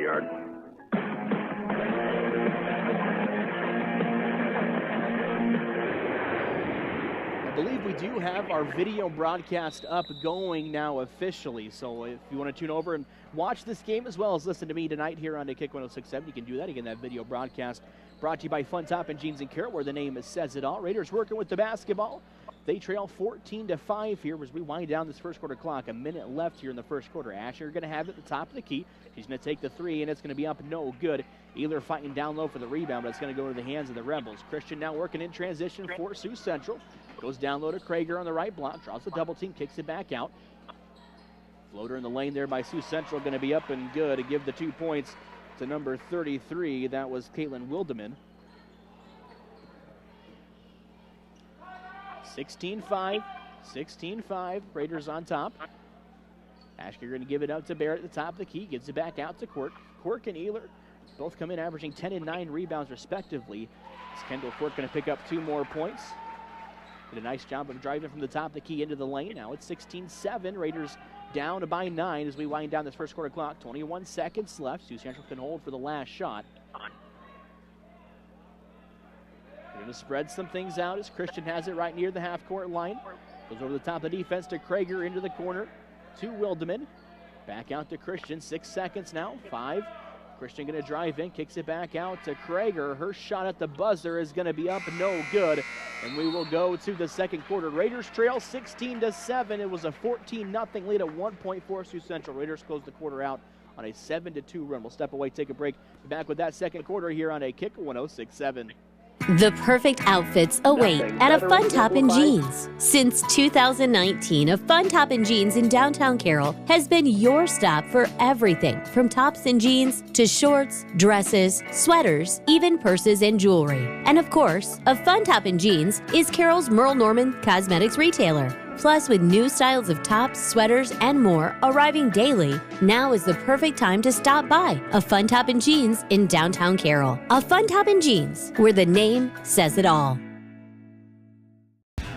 yard. I believe we do have our video broadcast up going now officially, so if you want to tune over and watch this game as well as listen to me tonight here on the Kick 106.7, you can do that. Again, that video broadcast brought to you by Fun Top and Jeans and Carroll, where the name says it all. Raiders working with the basketball. They trail 14-5 here as we wind down this first quarter clock. A minute left here in the first quarter. Asher going to have it at the top of the key. She's going to take the three, and it's going to be up no good. Ehler fighting down low for the rebound, but it's going to go to the hands of the Rebels. Christian now working in transition for Sioux Central. Goes down low to Krager on the right block. Draws the double team, kicks it back out. Floater in the lane there by Sioux Central, going to be up and good to give the 2 points to number 33. That was Caitlin Wildeman. 16-5, Raiders on top. Ashker going to give it up to Barrett at the top of the key, gives it back out to Quirk. Quirk and Ehler both come in averaging 10 and 9 rebounds respectively. As Kendall Quirk going to pick up 2 more points. Did a nice job of driving from the top of the key into the lane. Now it's 16-7, Raiders down by 9 as we wind down this first quarter clock. 21 seconds left. Sioux Central can hold for the last shot. We're going to spread some things out as Christian has it right near the half-court line. Goes over the top of the defense to Krager into the corner to Wildeman. Back out to Christian. 6 seconds now. 5. Christian going to drive in, kicks it back out to Krager. Her shot at the buzzer is going to be up no good. And we will go to the second quarter. Raiders trail 16-7. It was a 14-0 lead at 1 point for Sioux Central. Raiders close the quarter out on a 7-2 run. We'll step away, take a break. Be back with that second quarter here on a Kick 106.7. The perfect outfits await at a Fun Top and Jeans. Since 2019, a Fun Top and Jeans in downtown Carroll has been your stop for everything from tops and jeans to shorts, dresses, sweaters, even purses and jewelry. And of course, a Fun Top and Jeans is Carroll's Merle Norman cosmetics retailer. Plus, with new styles of tops, sweaters, and more arriving daily, now is the perfect time to stop by a Fun Top and Jeans in downtown Carroll. A Fun Top and Jeans, where the name says it all.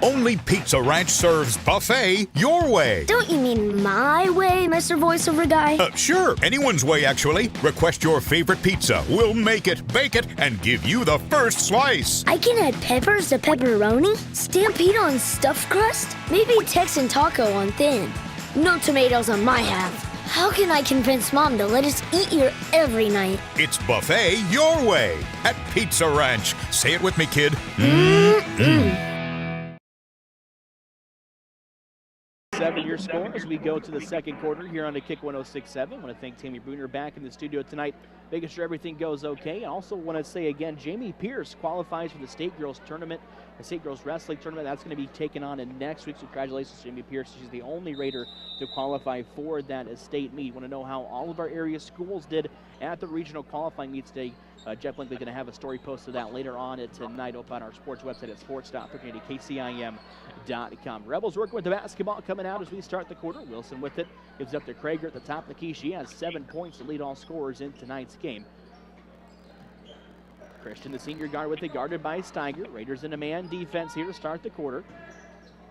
Only Pizza Ranch serves buffet your way. Don't you mean my way, Mr. Voiceover Guy? Sure, anyone's way, actually. Request your favorite pizza. We'll make it, bake it, and give you the first slice. I can add peppers to pepperoni, Stampede on stuffed crust, maybe Texan taco on thin. No tomatoes on my half. How can I convince Mom to let us eat here every night? It's buffet your way at Pizza Ranch. Say it with me, kid. Seven-year score as we go to the second quarter here on the Kick 106.7. I want to thank Tammy Bruner back in the studio tonight, making sure everything goes okay. I also want to say again, Jamie Pierce qualifies for the State Girls Tournament, the State Girls Wrestling Tournament. That's going to be taken on in next week. So congratulations to Jamie Pierce. She's the only Raider to qualify for that state meet. Want to know how all of our area schools did at the regional qualifying meets today? Jeff Blinkley going to have a story posted that later on tonight up on our sports website at sports.KCIM.com. Rebels working with the basketball coming out as we start the quarter. Wilson with it, gives up to Krager at the top of the key. She has 7 points to lead all scorers in tonight's game. Christian, the senior guard, with it, guarded by Steiger. Raiders in a man defense here to start the quarter.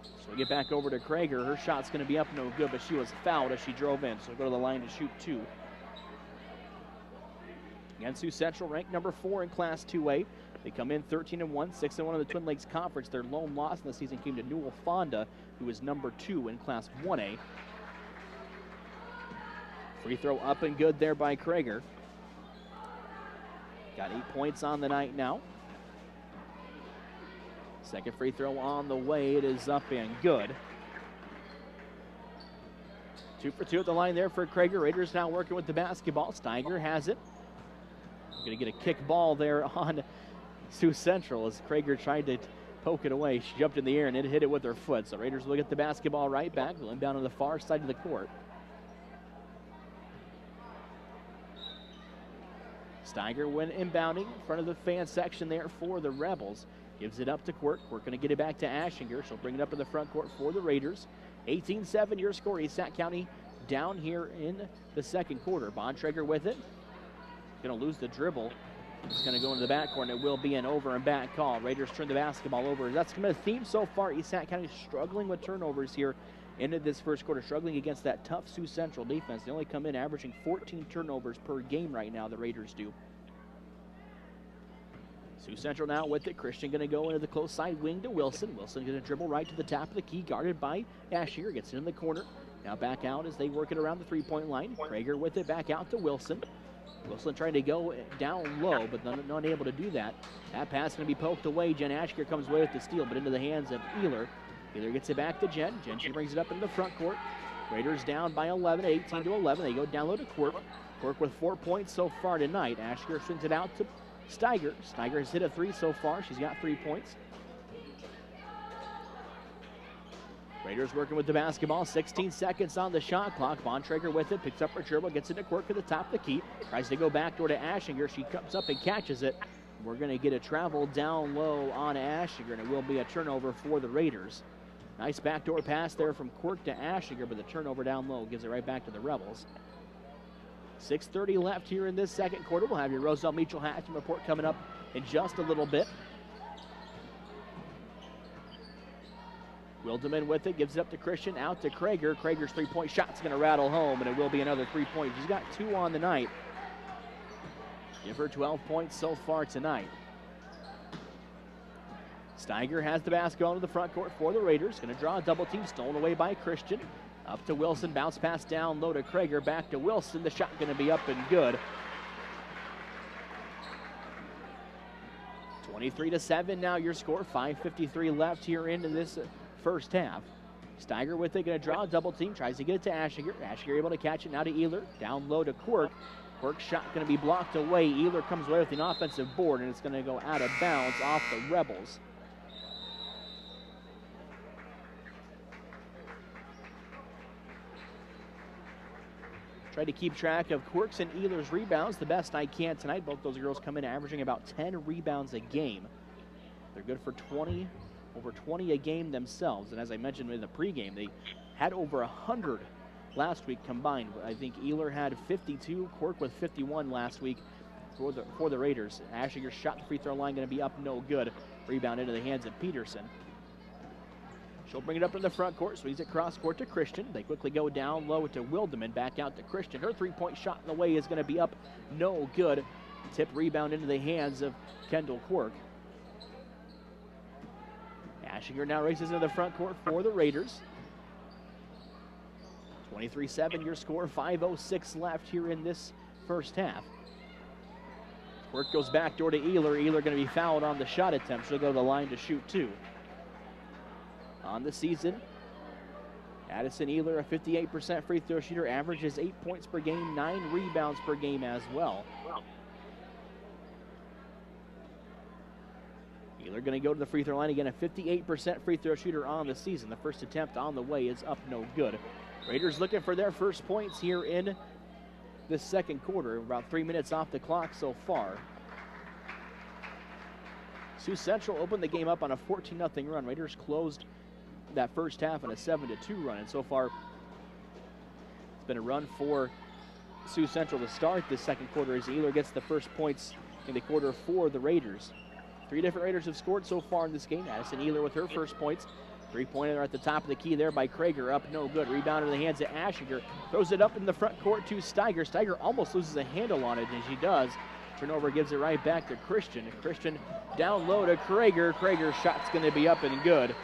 So we get back over to Krager. Her shot's going to be up no good, but she was fouled as she drove in. So go to the line to shoot 2. Again, Sioux Central ranked number 4 in Class 2A. They come in 13-1, 6-1 in the Twin Lakes Conference. Their lone loss in the season came to Newell Fonda, who is number 2 in Class 1A. Free throw up and good there by Krager. Got 8 points on the night now. Second free throw on the way. It is up and good. 2 for 2 at the line there for Krager. Raiders now working with the basketball. Steiger has it. Going to get a kick ball there on Sioux Central as Krager tried to poke it away. She jumped in the air and it hit it with her foot. So Raiders will get the basketball right back. They'll inbound on the far side of the court. Steiger, when inbounding in front of the fan section there for the Rebels, gives it up to Quirk. Quirk going to get it back to Ashinger. She'll bring it up in the front court for the Raiders. 18-7 your score. East Sac County down here in the second quarter. Bontrager with it. Going to lose the dribble. It's going to go into the backcourt, and it will be an over and back call. Raiders turn the basketball over. That's been a theme so far. East Sac County struggling with turnovers here ended this first quarter struggling against that tough Sioux Central defense. They only come in averaging 14 turnovers per game right now, the Raiders do. Sioux Central now with it. Christian going to go into the close side wing to Wilson. Wilson going to dribble right to the top of the key, guarded by Ashinger. Gets it in the corner. Now back out as they work it around the three-point line. Krager with it back out to Wilson. Wilson trying to go down low, but not able to do that. That pass going to be poked away. Jen Ashinger comes away with the steal, but into the hands of Ealer. Ealer gets it back to Jen. She brings it up into the front court. Raiders down by 11, 18 to 11. They go down low to Quirk. Quirk with 4 points so far tonight. Ashinger swings it out to Steiger. Steiger has hit a 3 so far. She's got 3 points. Raiders working with the basketball. 16 seconds on the shot clock. Bontrager with it. Picks up her dribble. Gets it to Quirk at the top of the key. Tries to go backdoor to Ashinger. She comes up and catches it. We're going to get a travel down low on Ashinger, and it will be a turnover for the Raiders. Nice backdoor pass there from Quirk to Ashinger, but the turnover down low gives it right back to the Rebels. 6:30 left here in this second quarter. We'll have your Roselle Mutual halftime report coming up in just a little bit. Wildeman with it, gives it up to Christian, out to Krager. Krager's three-point shot's going to rattle home, and it will be another 3 points. She's got 2 on the night. Give her 12 points so far tonight. Steiger has the basketball into the front court for the Raiders. Going to draw a double team, stolen away by Christian. Up to Wilson, bounce pass down low to Krager, back to Wilson. The shot going to be up and good. 23-7 now your score. 5:53 left here into this first half. Steiger with it, going to draw a double team, tries to get it to Ashinger. Ashinger able to catch it now to Ealer. Down low to Quirk. Quirk's shot going to be blocked away. Ealer comes away with an offensive board, and it's going to go out of bounds off the Rebels. Try to keep track of Quirk's and Ealer's rebounds the best I can tonight. Both those girls come in averaging about 10 rebounds a game. They're good for over 20 a game themselves. And as I mentioned in the pregame, they had over 100 last week combined. I think Ealer had 52, Quirk with 51 last week for the Raiders. Ashinger shot the free throw line, going to be up no good. Rebound into the hands of Peterson. She'll bring it up in the front court, swings it cross court to Christian. They quickly go down low to Wildeman, back out to Christian. Her three-point shot in the way is going to be up no good. Tip rebound into the hands of Kendall Quirk. Ashinger now races into the front court for the Raiders. 23-7 your score, 5:06 left here in this first half. Quirk goes backdoor to Ealer. Ealer going to be fouled on the shot attempt. She'll go to the line to shoot 2. On the season, Addison Ealer, a 58% free throw shooter, averages 8 points per game, 9 rebounds per game as well. Ealer going to go to the free throw line again, a 58% free throw shooter on the season. The first attempt on the way is up no good. Raiders looking for their first points here in this second quarter. About 3 minutes off the clock so far. Sioux Central opened the game up on a 14-0 run. Raiders closed that first half on a 7-2 run, and so far it's been a run for Sioux Central to start this second quarter as Ealer gets the first points in the quarter for the Raiders. 3 different Raiders have scored so far in this game. Addison Ealer with her first points. Three-pointer at the top of the key there by Krager, up no good. Rebound in the hands of Ashinger. Throws it up in the front court to Steiger. Steiger almost loses a handle on it, and she does. Turnover gives it right back to Christian. Christian down low to Krager. Krager's shot's going to be up and good.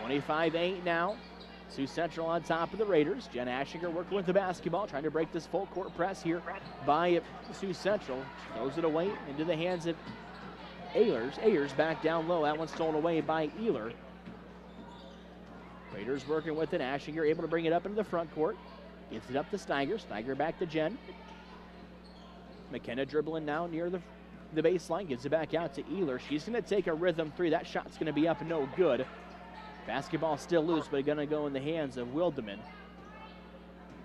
25-8 now. Sioux Central on top of the Raiders. Jen Ashinger working with the basketball, trying to break this full court press here by Sioux Central. She throws it away into the hands of Ayers. Ayers back down low. That one's stolen away by Ealer. Raiders working with it. Ashinger able to bring it up into the front court. Gets it up to Steiger. Steiger back to Jen. McKenna dribbling now near the baseline. Gives it back out to Ealer. She's going to take a rhythm 3. That shot's going to be up no good. Basketball still loose, but going to go in the hands of Wildeman.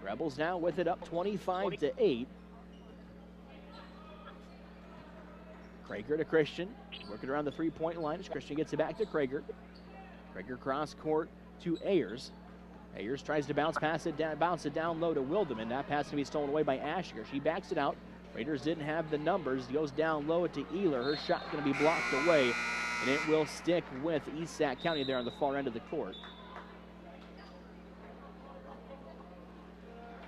Rebels now with it up 25-8. Krager to Christian. Working around the three-point line as Christian gets it back to Krager. Krager cross court to Ayers. Ayers tries to bounce it down low to Wildeman. That pass to be stolen away by Ashinger. She backs it out. Raiders didn't have the numbers. Goes down low to Ealer. Her shot going to be blocked away, and it will stick with East Sac County there on the far end of the court.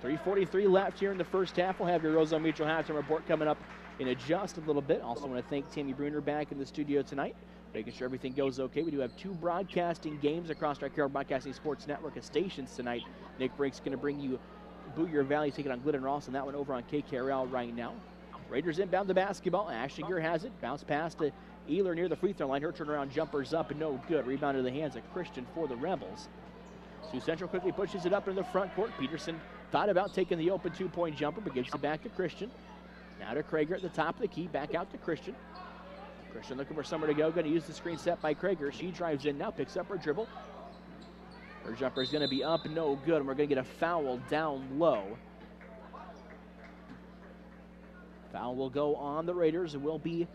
3:43 left here in the first half. We'll have your Roseau Mutual halftime report coming up in just a little bit. Also want to thank Tammy Bruner back in the studio tonight, making sure everything goes okay. We do have 2 broadcasting games across our Carroll Broadcasting Sports Network of stations tonight. Nick Brink's going to bring you Boyer Valley taking on Glidden Ross, and that one over on KKRL right now. Raiders inbound the basketball. Ashinger has it. Bounce pass to Ehler near the free throw line. Her turnaround jumper's up and no good. Rebound to the hands of Christian for the Rebels. Sioux Central quickly pushes it up in the front court. Peterson thought about taking the open 2-point jumper, but gives it back to Christian. Now to Krager at the top of the key. Back out to Christian. Christian looking for somewhere to go. Going to use the screen set by Krager. She drives in now, picks up her dribble. Her jumper is going to be up, no good, and we're going to get a foul down low. Foul will go on the Raiders. It will be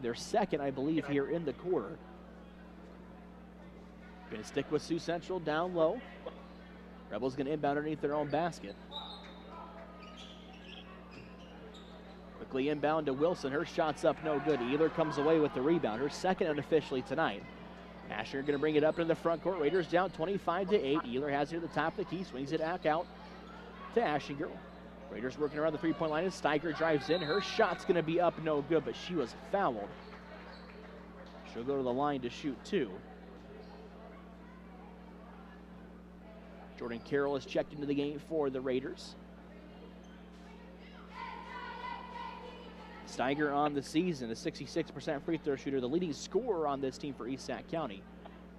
their second, I believe, here in the quarter. Going to stick with Sioux Central down low. Rebels going to inbound underneath their own basket. Quickly inbound to Wilson. Her shot's up, no good. Ehler comes away with the rebound. Her second unofficially tonight. Asher going to bring it up in the front court. Raiders down 25-8. Ehler has it at the top of the key. Swings it back out to Ashinger. Raiders working around the three-point line as Steiger drives in. Her shot's going to be up, no good, but she was fouled. She'll go to the line to shoot 2. Jordan Carroll is checked into the game for the Raiders. Steiger on the season, a 66% free throw shooter, the leading scorer on this team for East Sac County.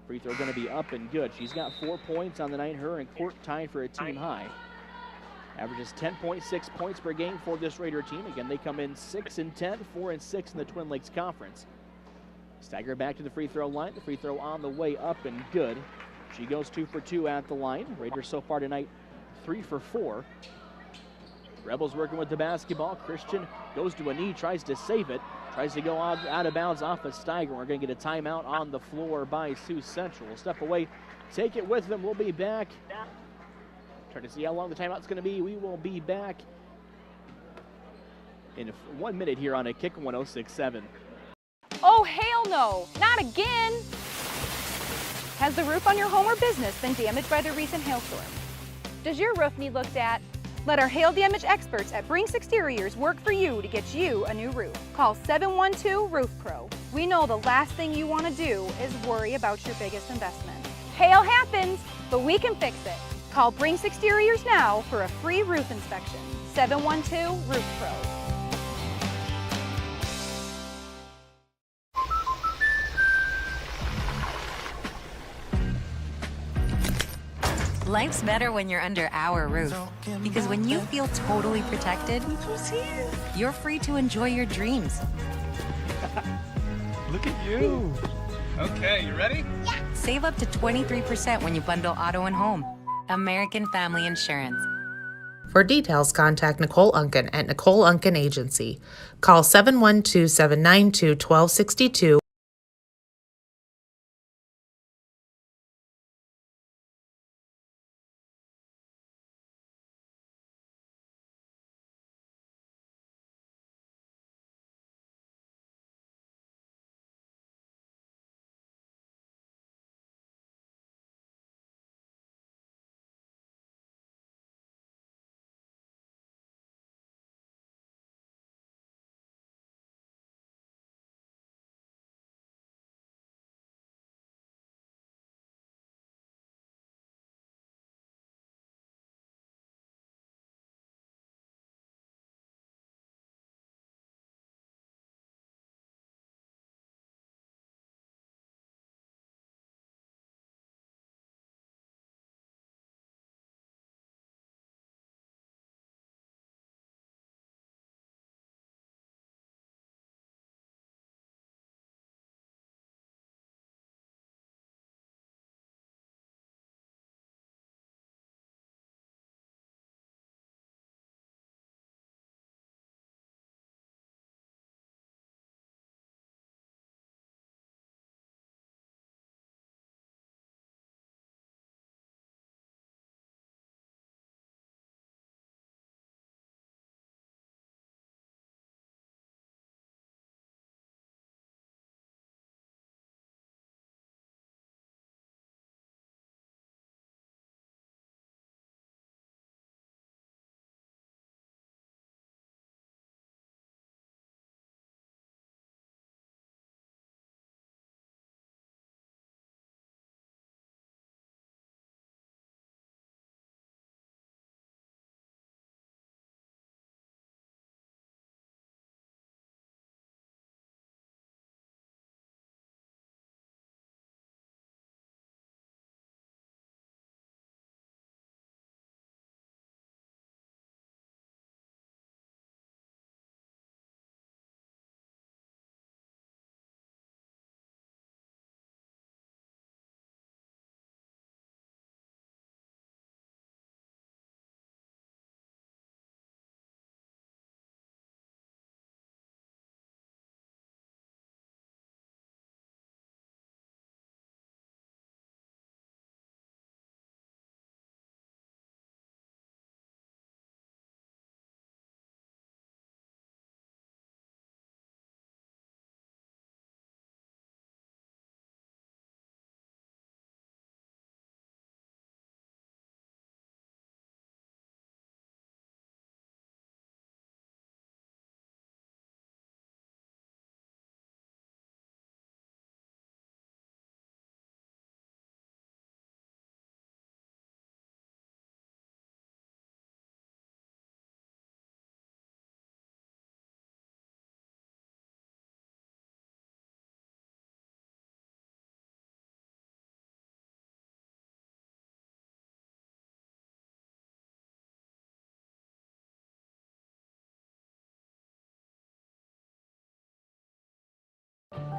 Free throw going to be up and good. She's got 4 points on the night. Her and Court tied for a team high. Averages 10.6 points per game for this Raider team. Again, they come in 6-10, 4-6 in the Twin Lakes Conference. Steiger back to the free throw line. The free throw on the way up and good. She goes 2 for 2 at the line. Raiders so far tonight 3 for 4. Rebels working with the basketball. Christian goes to a knee, tries to save it. Tries to go out of bounds off of Steiger. We're going to get a timeout on the floor by Sioux Central. We'll step away, take it with them. We'll be back. Trying to see how long the timeout's going to be. We will be back in 1 minute here on a Kick 106.7. Oh, hell no, not again. Has the roof on your home or business been damaged by the recent hailstorm? Does your roof need looked at? Let our hail damage experts at Brinks Exteriors work for you to get you a new roof. Call 712 Roof Pro. We know the last thing you want to do is worry about your biggest investment. Hail happens, but we can fix it. Call Brinks Exteriors now for a free roof inspection. 712 Roof Pro. Life's better when you're under our roof. Because when you feel totally protected, you're free to enjoy your dreams. Look at you. Okay, you ready? Yeah. Save up to 23% when you bundle auto and home. American Family Insurance. For details, contact Nicole Unken at Nicole Unken Agency. Call 712-792-1262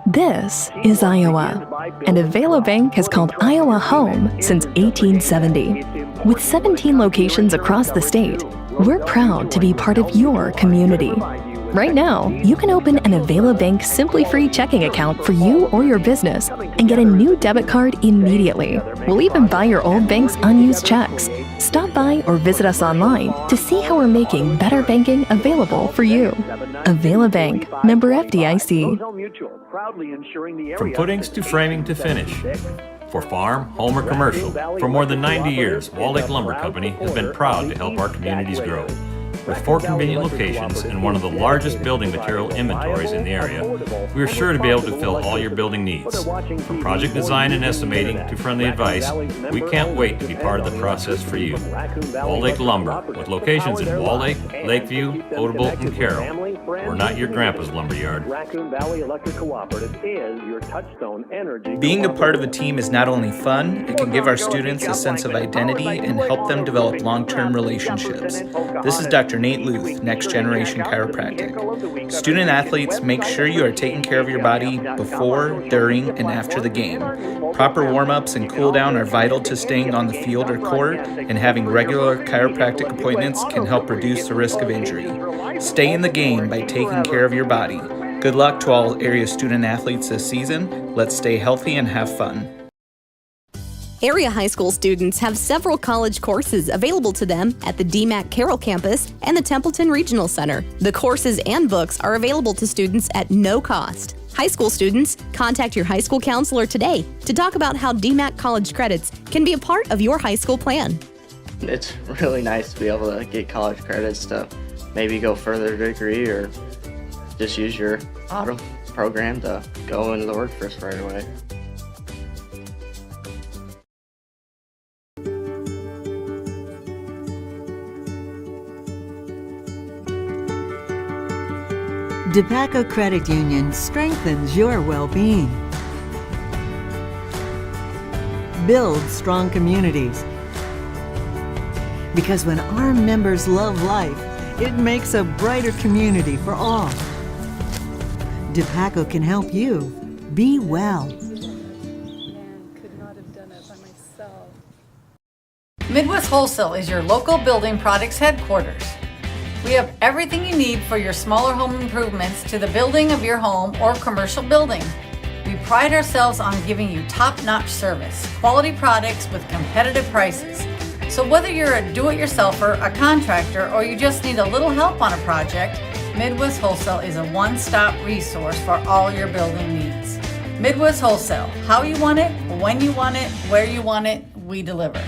This is Iowa, and Avelo Bank has called Iowa home since 1870. With 17 locations across the state, we're proud to be part of your community. Right now, you can open an Avelo Bank Simply Free checking account for you or your business and get a new debit card immediately. We'll even buy your old bank's unused checks. Stop by or visit us online to see how we're making better banking available for you. Avelo Bank, member FDIC. From footings to framing to finish. For farm, home, or commercial, for more than 90 years, Wall Lake Lumber Company has been proud to help our communities grow. With 4 convenient locations and one of the largest building material inventories in the area, we are sure to be able to fill all your building needs. From project design and estimating to friendly advice, we can't wait to be part of the process for you. Wall Lake Lumber, with locations in Wall Lake, Lakeview, Odebolt, and Carroll. We're not your grandpa's lumberyard. Being a part of a team is not only fun, it can give our students a sense of identity and help them develop long-term relationships. This is Dr. Nate Luth, Next Generation Chiropractic. Student athletes, make sure you are taking care of your body before, during, and after the game. Proper warm-ups and cool-down are vital to staying on the field or court, and having regular chiropractic appointments can help reduce the risk of injury. Stay in the game by taking care of your body. Good luck to all area student athletes this season. Let's stay healthy and have fun. Area high school students have several college courses available to them at the DMACC Carroll campus and the Templeton Regional Center. The courses and books are available to students at no cost. High school students, contact your high school counselor today to talk about how DMACC college credits can be a part of your high school plan. It's really nice to be able to get college credits to maybe go further degree or just use your auto program to go into the workforce right away. DePaco Credit Union strengthens your well-being. Build strong communities. Because when our members love life, it makes a brighter community for all. DePaco can help you be well. Midwest Wholesale is your local building products headquarters. We have everything you need for your smaller home improvements to the building of your home or commercial building. We pride ourselves on giving you top-notch service, quality products with competitive prices. So whether you're a do-it-yourselfer, a contractor, or you just need a little help on a project, Midwest Wholesale is a one-stop resource for all your building needs. Midwest Wholesale, how you want it, when you want it, where you want it, we deliver.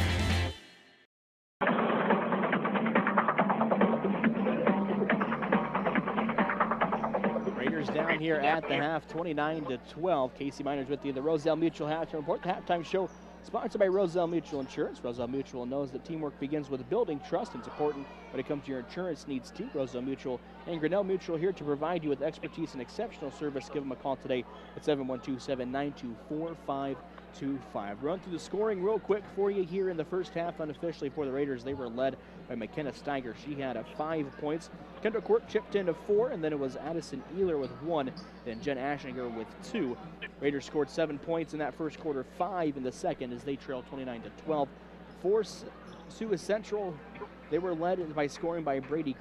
Down here at the half, 29-12. Casey Miners with you. The Roselle Mutual halftime report. The halftime show sponsored by Roselle Mutual Insurance. Roselle Mutual knows that teamwork begins with building trust, and it's important when it comes to your insurance needs too. Roselle Mutual and Grinnell Mutual here to provide you with expertise and exceptional service. Give them a call today at 712-792-4525. Run through the scoring real quick for you here in the first half. Unofficially for the Raiders, they were led by McKenna Steiger. She had 5 points. Kendra Quirk chipped in 4, and then it was Addison Ehler with 1, then Jen Ashinger with 2. Raiders scored 7 points in that first quarter, 5 in the second as they trailed 29-12. For Sioux Central, they were led by scoring by Brady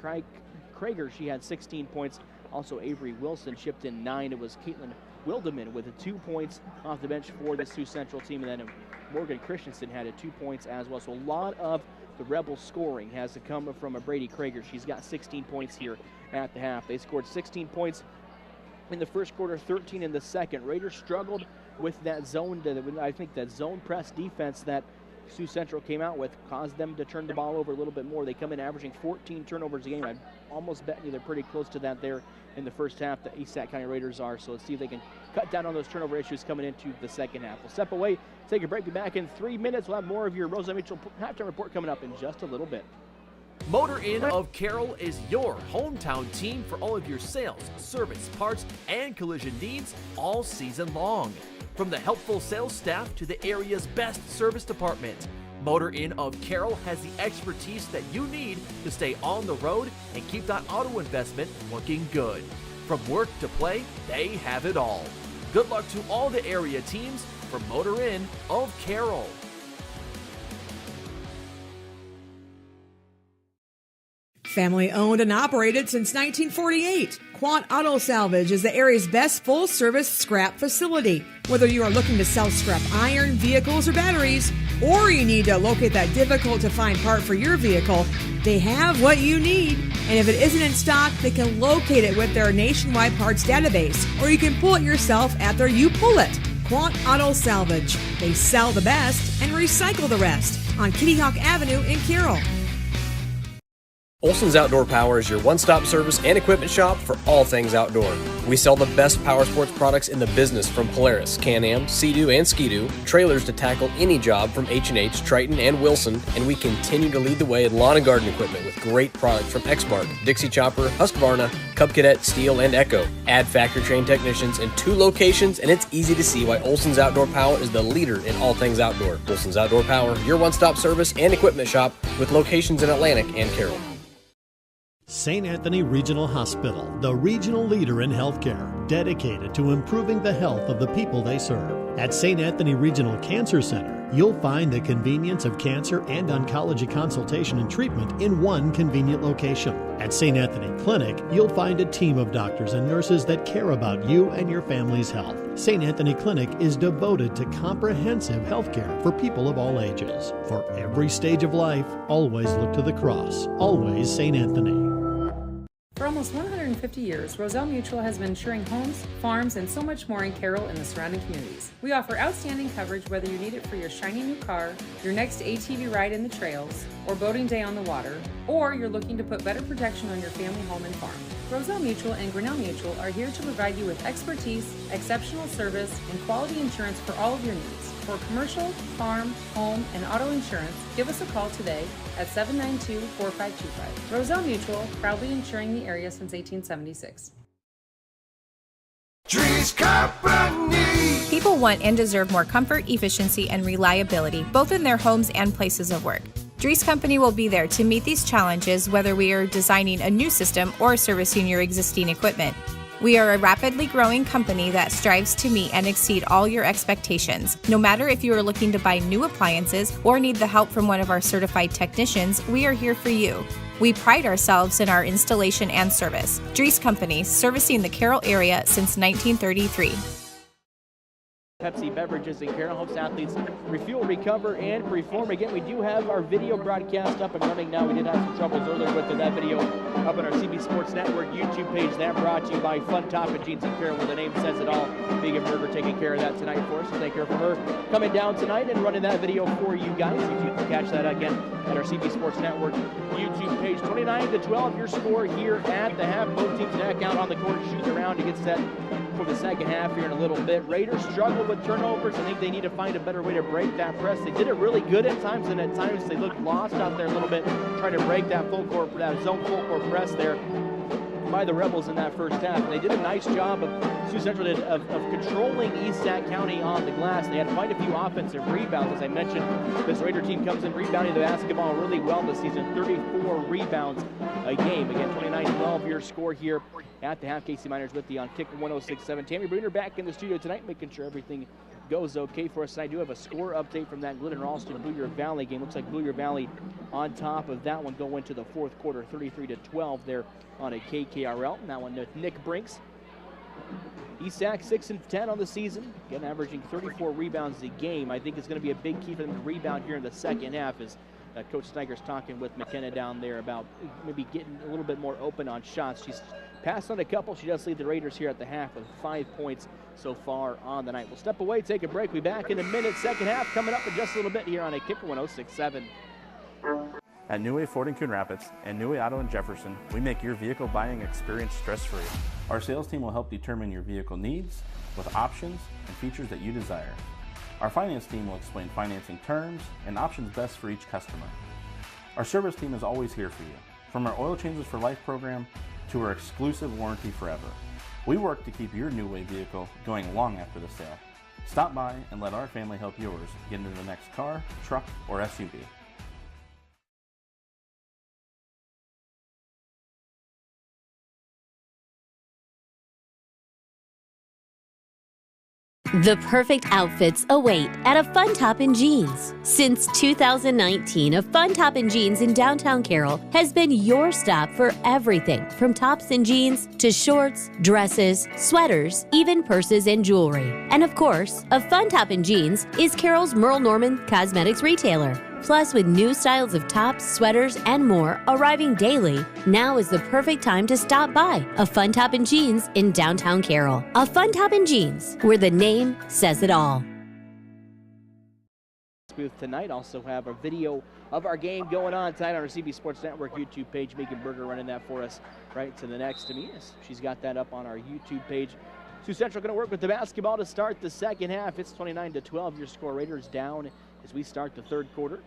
Krager. She had 16 points. Also Avery Wilson chipped in 9. It was Caitlin Wildeman with 2 points off the bench for the Sioux Central team, and then Morgan Christensen had 2 points as well. So a lot of the Rebels scoring has to come from Brady Krager. She's got 16 points here at the half. They scored 16 points in the first quarter, 13 in the second. Raiders struggled with that zone, I think that zone press defense that Sioux Central came out with caused them to turn the ball over a little bit more. They come in averaging 14 turnovers a game. I'm almost betting you they're pretty close to that there in the first half. The East Sac County Raiders are. So let's see if they can cut down on those turnover issues coming into the second half. We'll step away, take a break, be back in 3 minutes. We'll have more of your Roselle Mutual halftime report coming up in just a little bit. Motor Inn of Carroll is your hometown team for all of your sales, service, parts, and collision needs all season long. From the helpful sales staff to the area's best service department, Motor Inn of Carroll has the expertise that you need to stay on the road and keep that auto investment looking good. From work to play, they have it all. Good luck to all the area teams from Motor Inn of Carroll. Family owned and operated since 1948, Quant Auto Salvage is the area's best full-service scrap facility. Whether you are looking to sell scrap iron, vehicles, or batteries, or you need to locate that difficult-to-find part for your vehicle, they have what you need. And if it isn't in stock, they can locate it with their nationwide parts database, or you can pull it yourself at their You Pull It. Quant Auto Salvage. They sell the best and recycle the rest on Kitty Hawk Avenue in Carroll. Olson's Outdoor Power is your one-stop service and equipment shop for all things outdoor. We sell the best power sports products in the business, from Polaris, Can-Am, Sea-Doo, and Ski-Doo, trailers to tackle any job from H&H, Triton, and Wilson, and we continue to lead the way in lawn and garden equipment with great products from Exmark, Dixie Chopper, Husqvarna, Cub Cadet, Steel, and Echo. Add factory-trained technicians in 2 locations, and it's easy to see why Olson's Outdoor Power is the leader in all things outdoor. Olson's Outdoor Power, your one-stop service and equipment shop with locations in Atlantic and Carroll. St. Anthony Regional Hospital, the regional leader in healthcare, dedicated to improving the health of the people they serve. At St. Anthony Regional Cancer Center, you'll find the convenience of cancer and oncology consultation and treatment in one convenient location. At St. Anthony Clinic, you'll find a team of doctors and nurses that care about you and your family's health. St. Anthony Clinic is devoted to comprehensive healthcare for people of all ages. For every stage of life, always look to the cross. Always St. Anthony. For almost 150 years, Roselle Mutual has been insuring homes, farms, and so much more in Carroll and the surrounding communities. We offer outstanding coverage whether you need it for your shiny new car, your next ATV ride in the trails, or boating day on the water, or you're looking to put better protection on your family home and farm. Roselle Mutual and Grinnell Mutual are here to provide you with expertise, exceptional service, and quality insurance for all of your needs. For commercial, farm, home, and auto insurance, give us a call today at 792-4525. Roselle Mutual, proudly insuring the area since 1876. People want and deserve more comfort, efficiency, and reliability, both in their homes and places of work. Dries Company will be there to meet these challenges, whether we are designing a new system or servicing your existing equipment. We are a rapidly growing company that strives to meet and exceed all your expectations. No matter if you are looking to buy new appliances or need the help from one of our certified technicians, we are here for you. We pride ourselves in our installation and service. Dries Company, servicing the Carroll area since 1933. Pepsi Beverages in Carroll helps athletes refuel, recover, and perform. Again, we do have our video broadcast up and running now. We did have some troubles earlier with that video up on our CB Sports Network YouTube page. That brought to you by Fun Top and Jeans in Carroll, where the name says it all. Megan Berger taking care of that tonight for us. So thank you for her coming down tonight and running that video for you guys. You can catch that again at our CB Sports Network YouTube page. 29-12, your score here at the half. Both teams back out on the court, shooting around to get set for the second half here in a little bit. Raiders struggle with turnovers. I think they need to find a better way to break that press. They did it really good at times, and at times they looked lost out there a little bit, trying to break that full court, that zone full court press there by the Rebels in that first half. And they did a nice job of Sioux Central did of controlling East Sac County on the glass. They had quite a few offensive rebounds. As I mentioned, this Raider team comes in rebounding the basketball really well this season. 34 rebounds a game. Again, 29-12 your score here at the half. Casey Miners with you on Kick 106.7. Tammy Bruner back in the studio tonight, making sure everything goes okay for us. And I do have a score update from that Glidden Ralston Blue River Valley game. Looks like Blue River Valley on top of that one going into the fourth quarter, 33-12 there on a KKRL. And that one with Nick Brinks. East Sac 6-10 on the season, again averaging 34 rebounds a game. I think it's going to be a big key for them to rebound here in the second half as Coach Sniger's talking with McKenna down there about maybe getting a little bit more open on shots. She's passed on a couple. She does lead the Raiders here at the half with 5 points so far on the night. We'll step away, take a break. We'll be back in a minute. Second half coming up in just a little bit here on a Kicker 106.7. At New Way Ford in Coon Rapids and New Way Auto in Jefferson, we make your vehicle buying experience stress-free. Our sales team will help determine your vehicle needs with options and features that you desire. Our finance team will explain financing terms and options best for each customer. Our service team is always here for you, from our Oil Changes for Life program to our exclusive warranty forever. We work to keep your New Way vehicle going long after the sale. Stop by and let our family help yours get into the next car, truck, or SUV. The perfect outfits await at a Fun Top and Jeans. Since 2019, a Fun Top and Jeans in downtown Carroll has been your stop for everything from tops and jeans to shorts, dresses, sweaters, even purses and jewelry. And of course, a Fun Top and Jeans is Carroll's Merle Norman cosmetics retailer. Plus, with new styles of tops, sweaters, and more arriving daily, now is the perfect time to stop by a Fun Top and Jeans in downtown Carroll. A Fun Top and Jeans, where the name says it all. Booth tonight. Also have a video of our game going on tonight on our CB Sports Network YouTube page. Megan Berger running that for us right to the next to me. She's got that up on our YouTube page. Sioux Central going to work with the basketball to start the second half. It's 29-12. Your score. Raiders down as we start the third quarter.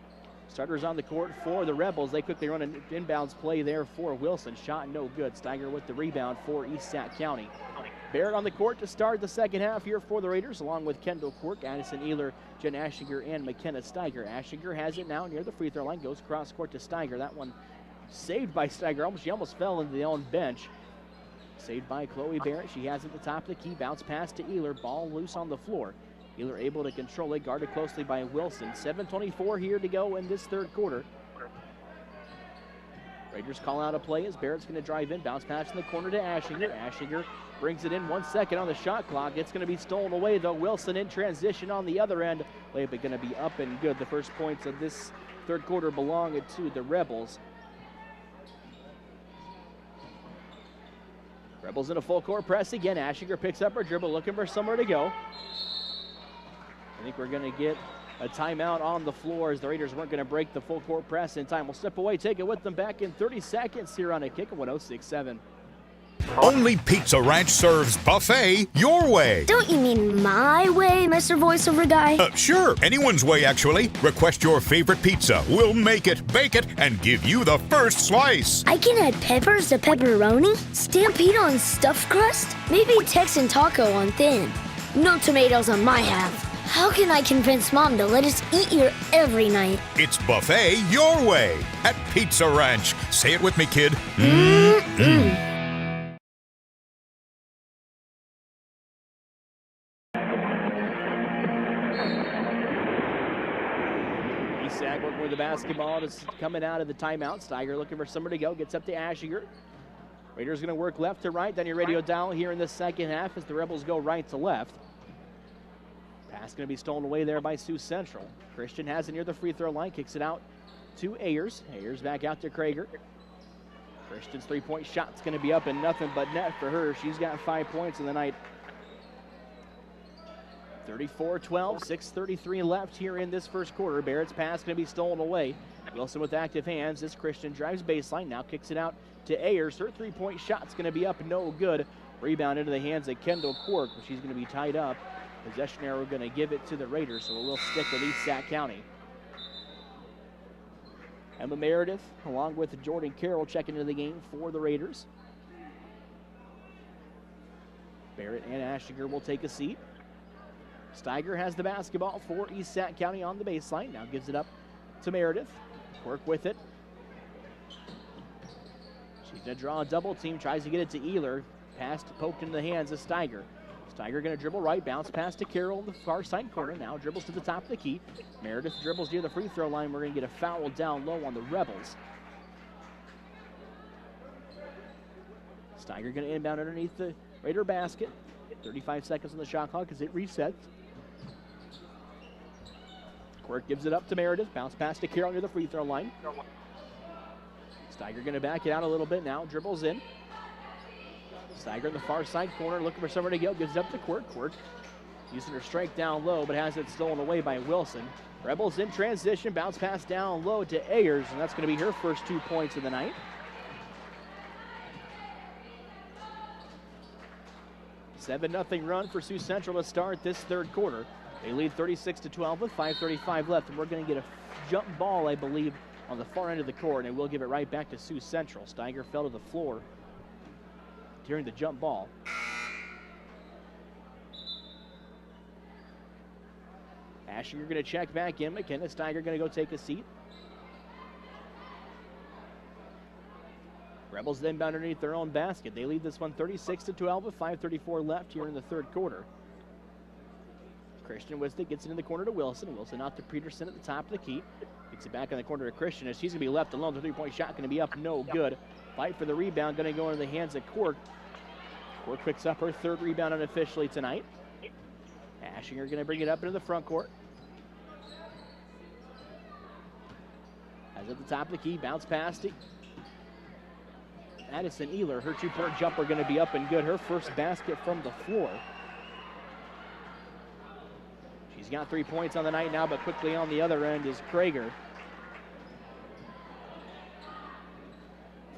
Starters on the court for the Rebels. They quickly run an inbounds play there for Wilson. Shot no good. Steiger with the rebound for East Sac County. Barrett on the court to start the second half here for the Raiders, along with Kendall Quirk, Addison Ehler, Jen Aschinger, and McKenna Steiger. Aschinger has it now near the free throw line. Goes cross court to Steiger. That one saved by Steiger. She almost fell into the own bench. Saved by Chloe Barrett. She has it at the top of the key. Bounce pass to Ehler. Ball loose on the floor. Ehler able to control it, guarded closely by Wilson. 7:24 here to go in this third quarter. Raiders call out a play as Barrett's going to drive in. Bounce pass in the corner to Aschinger. Aschinger brings it in 1 second on the shot clock. It's going to be stolen away though. Wilson in transition on the other end. Layup going to be up and good. The first points of this third quarter belong to the Rebels. Rebels in a full court press again. Aschinger picks up her dribble, looking for somewhere to go. I think we're going to get a timeout on the floor as the Raiders weren't going to break the full court press in time. We'll step away, take it with them back in 30 seconds here on a kick of 106.7. Only Pizza Ranch serves buffet your way. Don't you mean my way, Mr. Voiceover Guy? Sure, anyone's way actually. Request your favorite pizza. We'll make it, bake it, and give you the first slice. I can add peppers to pepperoni, Stampede on stuffed crust, maybe Texan taco on thin. No tomatoes on my half. How can I convince Mom to let us eat here every night? It's buffet your way at Pizza Ranch. Say it with me, kid. Eastside working with the basketball. It's coming out of the timeout. Steiger looking for somewhere to go. Gets up to Aschinger. Raiders going to work left to right. Down your radio dial here in the second half as the Rebels go right to left. Pass going to be stolen away there by Sioux Central. Christian has it near the free throw line. Kicks it out to Ayers. Ayers back out to Krager. Christian's three-point shot's going to be up and nothing but net for her. She's got 5 points in the night. 34-12, 6:33 left here in this first quarter. Barrett's pass going to be stolen away. Wilson with active hands. This Christian drives baseline. Now kicks it out to Ayers. Her three-point shot's going to be up no good. Rebound into the hands of Kendall Quirk, but she's going to be tied up. Possession arrow going to give it to the Raiders, so it will stick with East Sac County. Emma Meredith, along with Jordan Carroll, checking into the game for the Raiders. Barrett and Aschinger will take a seat. Steiger has the basketball for East Sac County on the baseline. Now gives it up to Meredith. Quirk with it. She's going to draw a double team, tries to get it to Ehler. Pass poked into the hands of Steiger. Steiger going to dribble right, bounce pass to Carroll in the far side corner. Now dribbles to the top of the key. Meredith dribbles near the free throw line. We're going to get a foul down low on the Rebels. Steiger going to inbound underneath the Raider basket. 35 seconds on the shot clock as it resets. Quirk gives it up to Meredith. Bounce pass to Carroll near the free throw line. Steiger going to back it out a little bit now. Dribbles in. Steiger in the far side corner, looking for somewhere to go. Gives it up to Quirk. Quirk using her strike down low, but has it stolen away by Wilson. Rebels in transition. Bounce pass down low to Ayers, and that's going to be her first 2 points of the night. A 7-0 run for Sioux Central to start this third quarter. They lead 36-12 with 5:35 left, and we're going to get a jump ball, I believe, on the far end of the court, and we'll give it right back to Sioux Central. Steiger fell to the floor during the jump ball. Aschinger going to check back in. McKenna Steiger going to go take a seat. Rebels then bound underneath their own basket. They lead this one 36-12 with 5:34 left here in the third quarter. Christian with it, gets it in the corner to Wilson. Wilson out to Peterson at the top of the key. Gets it back in the corner to Christian as she's going to be left alone. The three-point shot going to be up, no good. Fight for the rebound, going to go into the hands of Cork. Cork picks up her third rebound unofficially tonight. Ashinger going to bring it up into the front court. As at the top of the key, bounce past it. Addison Ehler, her two-point jumper going to be up and good. Her first basket from the floor. She's got 3 points on the night now, but quickly on the other end is Krager.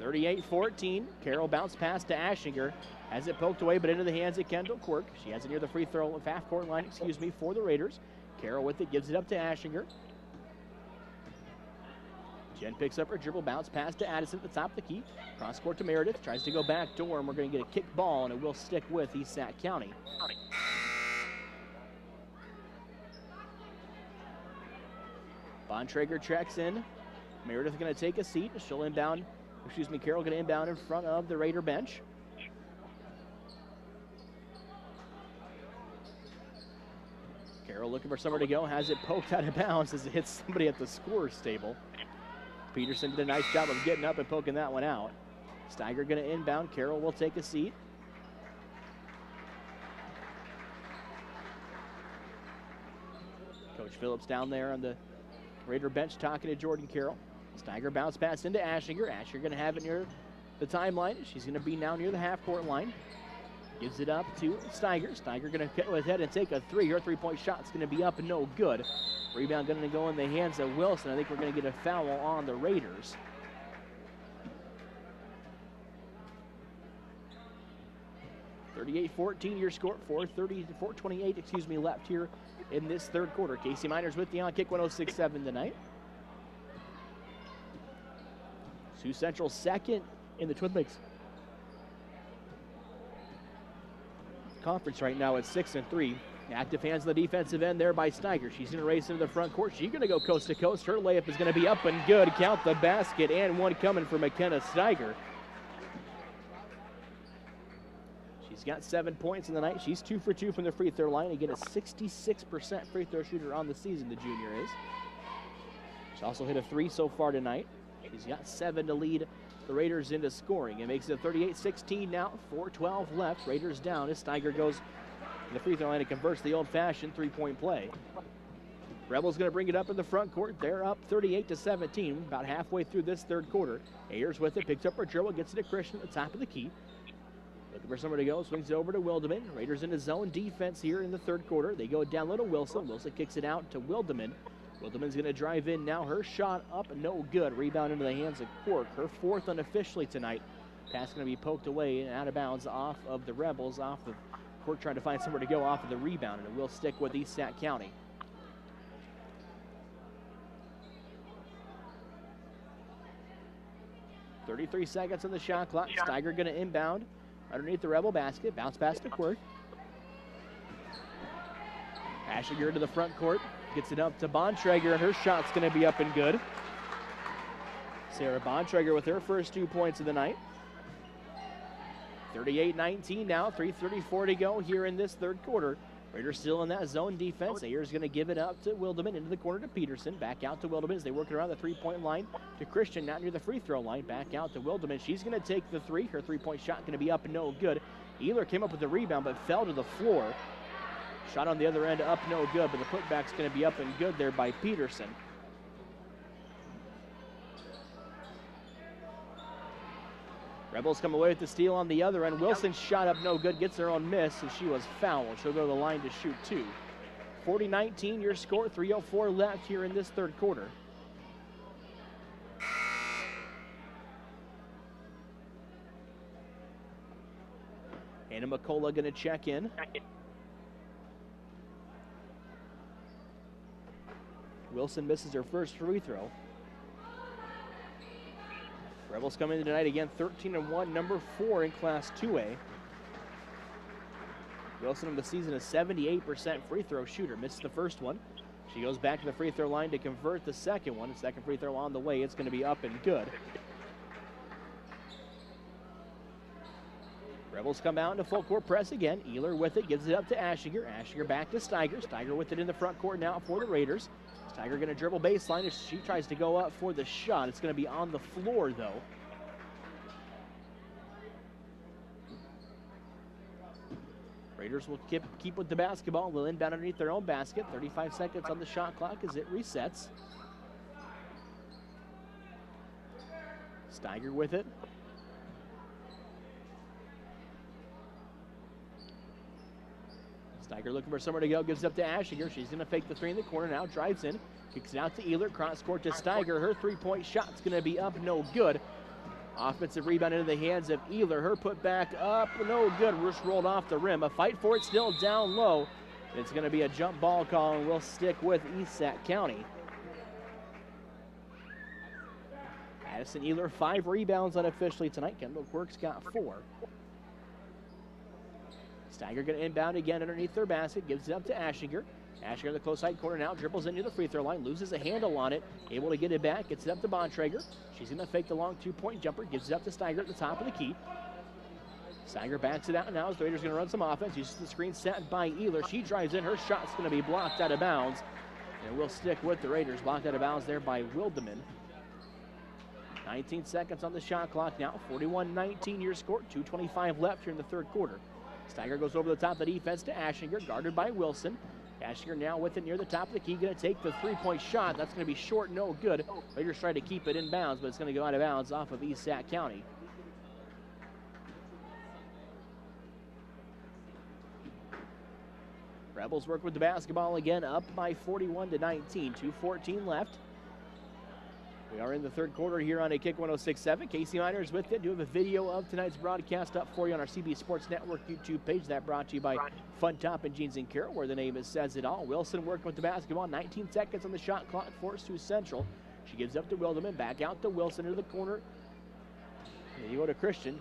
38-14. Carroll bounced pass to Ashinger. Has it poked away, but into the hands of Kendall Quirk. She has it near the free throw half-court line, for the Raiders. Carroll with it, gives it up to Ashinger. Jen picks up her dribble, bounce pass to Addison at the top of the key. Cross court to Meredith, tries to go back door, and we're going to get a kick ball, and it will stick with East Sac County. Bontrager checks in. Meredith going to take a seat. She'll inbound, Carroll going to inbound in front of the Raider bench. Carroll looking for somewhere to go, has it poked out of bounds as it hits somebody at the scorer's table. Peterson did a nice job of getting up and poking that one out. Steiger going to inbound. Carroll will take a seat. Coach Phillips down there on the Raider bench talking to Jordan Carroll. Steiger bounce pass into Ashinger. Ashinger going to have it near the timeline. She's going to be now near the half-court line. Gives it up to Steiger. Steiger going to get with it and take a three. Her three-point shot's going to be up and no good. Rebound going to go in the hands of Wilson. I think we're going to get a foul on the Raiders. (38-14) your score. 4:28 left here in this third quarter. Casey Miners with the on kick, 106.7 tonight. Sioux Central second in the Twin Lakes Conference right now at 6-3. Active hands on the defensive end there by Steiger. She's going to race into the front court. She's going to go coast to coast. Her layup is going to be up and good. Count the basket, and one coming for McKenna Steiger. She's got 7 points in the night. She's 2 for 2 from the free throw line. Again, a 66% free throw shooter on the season, the junior is. She's also hit a 3 so far tonight. She's got 7 to lead the Raiders into scoring. It makes it 38-16 now. 4:12 left. Raiders down as Steiger goes to the free throw line and converts the old-fashioned three-point play. Rebels going to bring it up in the front court. They're up 38-17, about halfway through this third quarter. Ayers with it, picks up her dribble, gets it to Christian at the top of the key. Looking for somewhere to go, swings it over to Wildeman. Raiders into zone defense here in the third quarter. They go down low to Wilson. Wilson kicks it out to Wildeman. Wildeman's going to drive in now. Her shot up, no good. Rebound into the hands of Quirk. Her fourth unofficially tonight. Pass going to be poked away and out of bounds off of the Rebels. Off of Quirk trying to find somewhere to go off of the rebound, and it will stick with East Sac County. .33 seconds on the shot clock. Steiger going to inbound underneath the Rebel basket. Bounce pass to Quirk. Ashinger to the front court. Gets it up to Bontrager, and her shot's going to be up and good. Sarah Bontrager with her first 2 points of the night. 38-19 now, 3:34 to go here in this third quarter. Raiders still in that zone defense. Ayers going to give it up to Wildeman, into the corner to Peterson. Back out to Wildeman as they work around the three-point line to Christian, not near the free throw line. Back out to Wildeman. She's going to take the three. Her three-point shot going to be up and no good. Ehler came up with the rebound but fell to the floor. Shot on the other end up no good, but the putback's going to be up and good there by Peterson. Rebels come away with the steal on the other end. Wilson's shot up no good, gets her own miss, and she was fouled. She'll go to the line to shoot 2. 40-19 your score, 3:04 left here in this third quarter. Anna McCullough going to check in. Wilson misses her first free throw. Rebels come in tonight again, 13-1, number 4 in Class 2A. Wilson of the season, a 78% free throw shooter. Missed the first one. She goes back to the free throw line to convert the second one. Second free throw on the way. It's going to be up and good. Rebels come out into full court press again. Ehler with it, gives it up to Ashinger. Ashinger back to Steiger. Steiger with it in the front court now for the Raiders. Steiger going to dribble baseline as she tries to go up for the shot. It's going to be on the floor, though. Raiders will keep with the basketball. They'll inbound underneath their own basket. 35 seconds on the shot clock as it resets. Steiger with it. Steiger looking for somewhere to go, gives it up to Ashinger. She's going to fake the three in the corner now, drives in, kicks it out to Ehler, cross court to Steiger. Her three-point shot's going to be up, no good. Offensive rebound into the hands of Ehler. Her put back up, no good. Just rolled off the rim. A fight for it still down low. It's going to be a jump ball call, and we'll stick with East Sac County. Addison Ehler, 5 rebounds unofficially tonight. Kendall Quirk's got 4. Steiger going to inbound again underneath their basket, gives it up to Ashinger. Ashinger in the close side corner now, dribbles into the free throw line, loses a handle on it, able to get it back, gets it up to Bontrager. She's going to fake the long 2-point jumper, gives it up to Steiger at the top of the key. Steiger backs it out now as the Raiders going to run some offense, uses the screen set by Ehler. She drives in, her shot's going to be blocked out of bounds, and we'll stick with the Raiders. Blocked out of bounds there by Wildeman. 19 seconds on the shot clock now, 41-19 your score, 2:25 left here in the third quarter. Steiger goes over the top of the defense to Ashinger, guarded by Wilson. Ashinger now with it near the top of the key, going to take the three-point shot. That's going to be short, no good. Raiders try to keep it in bounds, but it's going to go out of bounds off of East Sac County. Rebels work with the basketball again, up by 41-19, 2:14 left. We are in the third quarter here on a Kick 106.7. Casey Miners with it. Do have a video of tonight's broadcast up for you on our CB Sports Network YouTube page. That brought to you by Fun Top and Jeans in Carroll, where the name says it all. Wilson working with the basketball. 19 seconds on the shot clock for Sioux Central. She gives up to Wilderman. Back out to Wilson into the corner. There you go to Christian.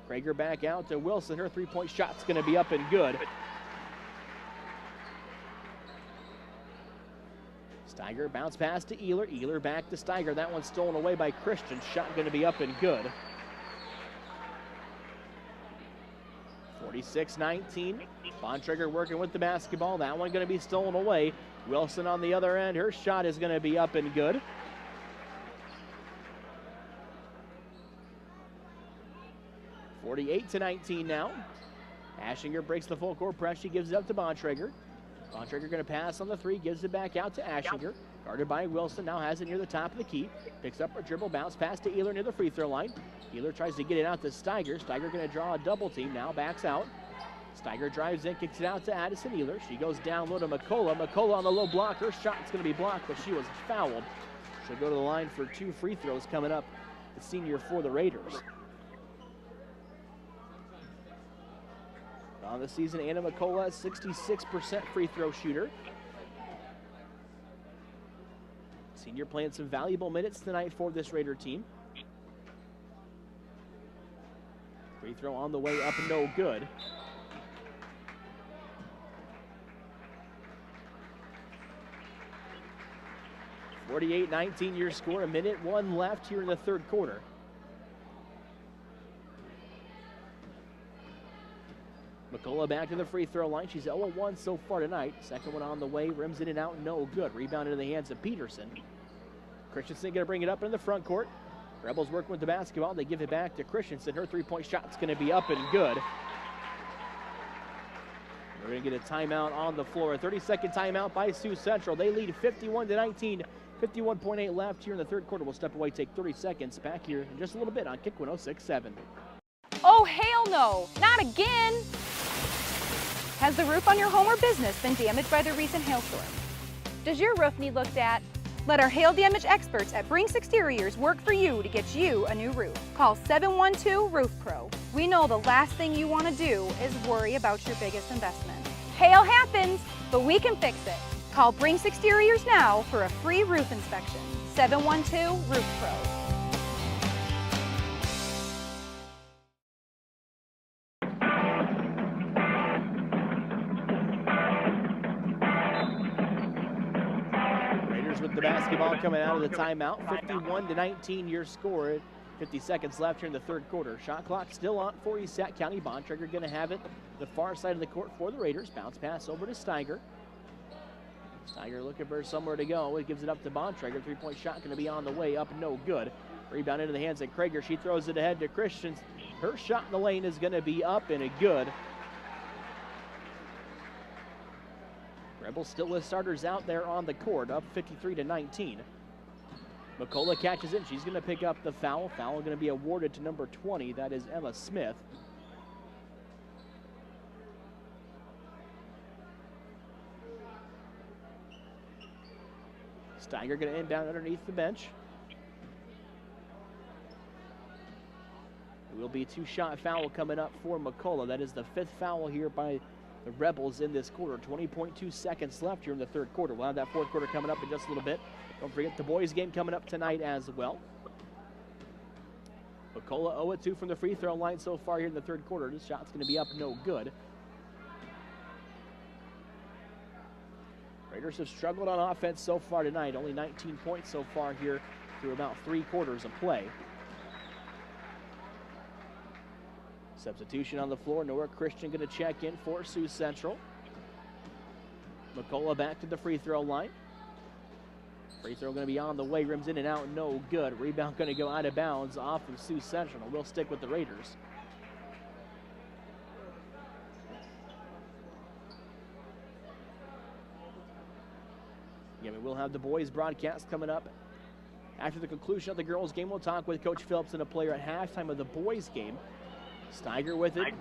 Krager back out to Wilson. Her three-point shot's going to be up and good. Steiger bounce pass to Ehler. Ehler back to Steiger. That one's stolen away by Christian. Shot going to be up and good. 46-19. Bontrager working with the basketball. That one going to be stolen away. Wilson on the other end. Her shot is going to be up and good. (48-19) now. Ashinger breaks the full court press. She gives it up to Bontrager. Bontrager going to pass on the three, gives it back out to Ashinger. Guarded by Wilson, now has it near the top of the key. Picks up a dribble, bounce pass to Ehler near the free throw line. Ehler tries to get it out to Steiger. Steiger going to draw a double team, now backs out. Steiger drives in, kicks it out to Addison Ehler. She goes down low to McCullough. McCullough on the low block. Her shot's going to be blocked, but she was fouled. She'll go to the line for 2 free throws coming up, the senior for the Raiders. On the season, Anna McCullough, 66% free throw shooter. Senior playing some valuable minutes tonight for this Raider team. Free throw on the way up, no good. (48-19) your score, 1:01 left here in the third quarter. McCullough back to the free throw line. She's 0-1 so far tonight. Second one on the way, rims it in out, no good. Rebound into the hands of Peterson. Christensen going to bring it up in the front court. Rebels working with the basketball. They give it back to Christensen. Her three-point shot's going to be up and good. We're going to get a timeout on the floor. A 30-second timeout by Sioux Central. They lead 51-19. 51.8 left here in the third quarter. We'll step away, take 30 seconds. Back here in just a little bit on Kick 106.7. Oh, hail no! Not again! Has the roof on your home or business been damaged by the recent hailstorm? Does your roof need looked at? Let our hail damage experts at Brinks Exteriors work for you to get you a new roof. Call 712 Roof Pro. We know the last thing you want to do is worry about your biggest investment. Hail happens, but we can fix it. Call Brinks Exteriors now for a free roof inspection. 712 Roof Pro. The basketball coming out of the timeout. 51-19 your score. 50 seconds left here in the third quarter. Shot clock still on for East County. Bontrager going to have it the far side of the court for the Raiders. Bounce pass over to Steiger. Steiger looking for somewhere to go. It gives it up to Bontrager. Three-point shot going to be on the way up, no good. Rebound into the hands of Krager. She throws it ahead to Christians. Her shot in the lane is going to be up and a good. Rebels still with starters out there on the court, up 53-19. McCullough catches it. She's going to pick up the foul. Foul going to be awarded to number 20. That is Emma Smith. Steiger going to inbound underneath the bench. It will be a two-shot foul coming up for McCullough. That is the fifth foul here by the Rebels in this quarter. 20.2 seconds left here in the third quarter. We'll have that fourth quarter coming up in just a little bit. Don't forget the boys game coming up tonight as well. McCullough 0-2 from the free throw line so far here in the third quarter. This shot's going to be up, no good. Raiders have struggled on offense so far tonight. Only 19 points so far here through about 3 quarters of play. Substitution on the floor. Nora Christian going to check in for Sioux Central. McCullough back to the free throw line. Free throw going to be on the way. Rims in and out, no good. Rebound going to go out of bounds off of Sioux Central. We'll stick with the Raiders. Yeah, we will have the boys broadcast coming up. After the conclusion of the girls game, we'll talk with Coach Phillips and a player at halftime of the boys game. Steiger with it.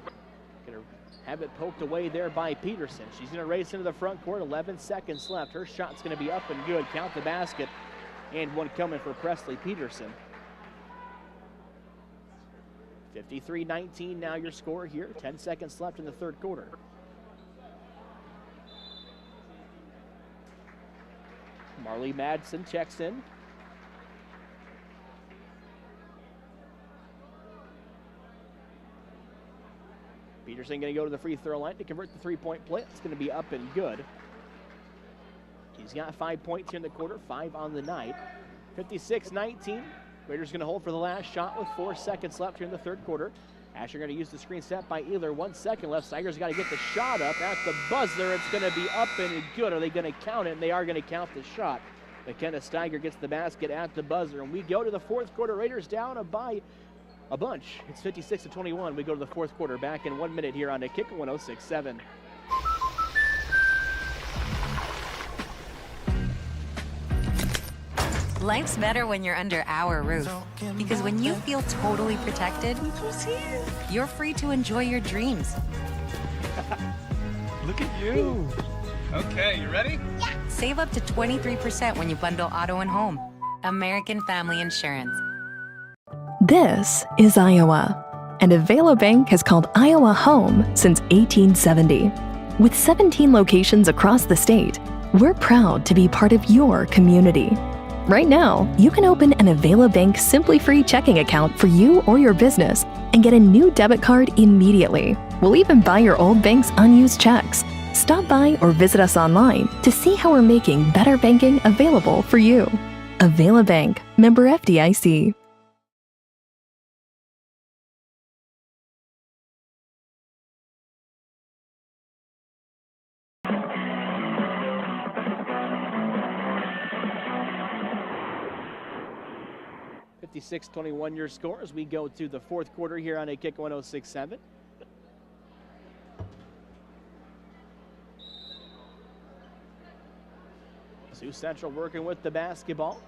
Going to have it poked away there by Peterson. She's going to race into the front court. 11 seconds left. Her shot's going to be up and good. Count the basket. And one coming for Presley Peterson. 53-19 now your score here. 10 seconds left in the third quarter. Marley Madsen checks in. Peterson going to go to the free throw line to convert the three-point play. It's going to be up and good. He's got 5 points here in the quarter, 5 on the night. 56-19. Raiders going to hold for the last shot with 4 seconds left here in the third quarter. Asher going to use the screen set by Ehler. 1 second left. Steiger's got to get the shot up at the buzzer. It's going to be up and good. Are they going to count it? And they are going to count the shot. McKenna Steiger gets the basket at the buzzer. And we go to the fourth quarter. Raiders down by a bunch. It's 56-21. We go to the fourth quarter. Back in 1 minute here on the Kick 106.7. Life's better when you're under our roof. Because when you feel totally protected, you're free to enjoy your dreams. Look at you. Okay, you ready? Yeah. Save up to 23% when you bundle auto and home. American Family Insurance. This is Iowa, and Avelo Bank has called Iowa home since 1870. With 17 locations across the state, we're proud to be part of your community. Right now, you can open an Avelo Bank Simply Free checking account for you or your business and get a new debit card immediately. We'll even buy your old bank's unused checks. Stop by or visit us online to see how we're making better banking available for you. Avelo Bank, member FDIC. $56-21 your score as we go to the fourth quarter here on a Kick 106.7. Sioux Central working with the basketball.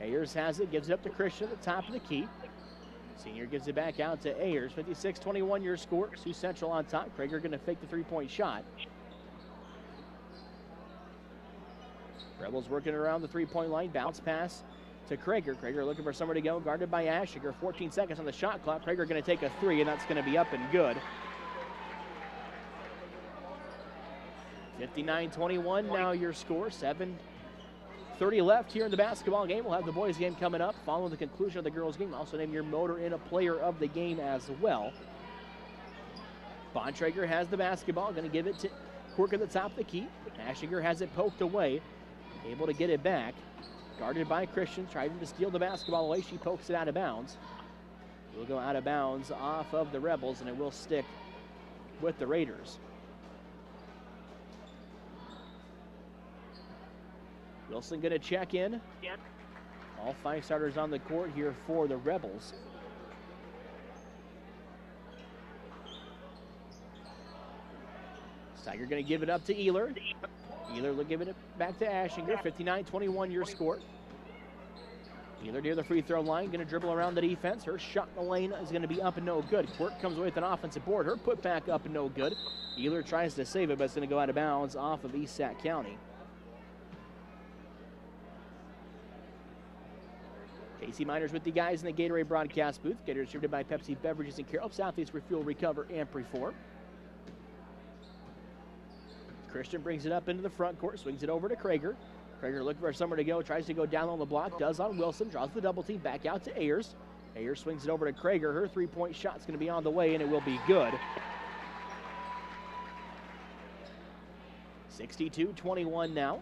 Ayers has it, gives it up to Christian at the top of the key. Senior gives it back out to Ayers. 56-21 your score. Sioux Central on top. Krager going to fake the three-point shot. Rebels working around the three-point line. Bounce pass to Krager. Krager looking for somewhere to go, guarded by Ashiger. 14 seconds on the shot clock. Krager going to take a three, and that's going to be up and good. 59-21 now your score. 7:30 left here in the basketball game. We'll have the boys game coming up following the conclusion of the girls game. Also name your motor in a player of the game as well. Bontrager has the basketball, going to give it to Quirk at the top of the key. Ashiger has it poked away, able to get it back. Guarded by Christian, trying to steal the basketball away. She pokes it out of bounds. It will go out of bounds off of the Rebels, and it will stick with the Raiders. Wilson going to check in. Yep. All 5 starters on the court here for the Rebels. Steiger going to give it up to Ehler. Ehler will give it back to Ashinger. 59-21 your score. Ehler near the free throw line, going to dribble around the defense. Her shot in the lane is going to be up and no good. Quirk comes away with an offensive board. Her put back up and no good. Ehler tries to save it, but it's going to go out of bounds off of East Sac County. Casey Miners with the guys in the Gatorade broadcast booth. Gatorade distributed by Pepsi Beverages and Carroll, Southeast Refuel, Recover, and Preform. Christian brings it up into the front court, swings it over to Krager. Krager looking for somewhere to go, tries to go down on the block, does on Wilson, draws the double team, back out to Ayers. Ayers swings it over to Krager. Her three-point shot's going to be on the way, and it will be good. 62-21 now.